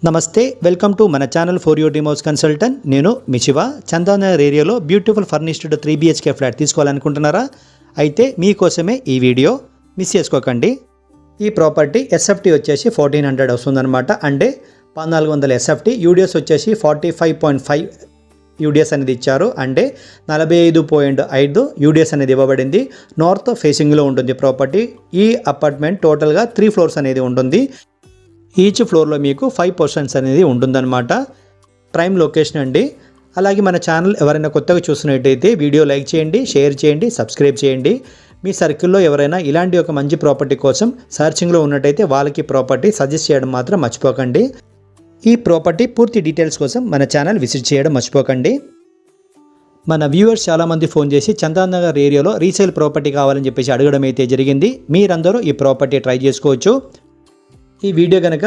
నమస్తే, welcome to మన channel for you dream house consultant. నేను మీ శివ. చందానగర్ ఏరియాలో బ్యూటిఫుల్ ఫర్నిష్డ్ 3 BHK ఫ్లాట్ తీసుకోవాలనుకుంటున్నారా? అయితే మీకోసమే ఈ వీడియో, మిస్ చేసుకోకండి. ఈ ప్రాపర్టీ ఎస్ఎఫ్టీ వచ్చేసి 1400 వస్తుందన్నమాట. అంటే 1400 ఎస్ఎఫ్టీ. యూడిఎస్ వచ్చేసి 45.5 యూడిఎస్ అనేది ఇచ్చారు. అంటే 45.5 యూడిఎస్ అనేది ఇవ్వబడింది. నార్త్ ఫేసింగ్లో ఉంటుంది ప్రాపర్టీ. ఈ అపార్ట్మెంట్ టోటల్గా 3 ఫ్లోర్స్ అనేది ఉంటుంది. ఈచ్ ఫ్లోర్లో మీకు 5 పోర్షన్స్ అనేది ఉంటుందన్నమాట. ప్రైమ్ లొకేషన్ అండి. అలాగే మన ఛానల్ ఎవరైనా కొత్తగా చూసినట్టయితే వీడియో లైక్ చేయండి, షేర్ చేయండి, సబ్స్క్రైబ్ చేయండి. మీ సర్కిల్లో ఎవరైనా ఇలాంటి ఒక మంచి ప్రాపర్టీ కోసం సర్చింగ్లో ఉన్నట్టయితే వాళ్ళకి ప్రాపర్టీ సజెస్ట్ చేయడం మాత్రం మర్చిపోకండి. ఈ ప్రాపర్టీ పూర్తి డీటెయిల్స్ కోసం మన ఛానల్ విజిట్ చేయడం మర్చిపోకండి. మన వ్యూవర్స్ చాలామంది ఫోన్ చేసి చందానగర్ ఏరియాలో రీసేల్ ప్రాపర్టీ కావాలని చెప్పేసి అడగడం అయితే జరిగింది. మీరందరూ ఈ ప్రాపర్టీ ట్రై చేసుకోవచ్చు. ఈ వీడియో కనుక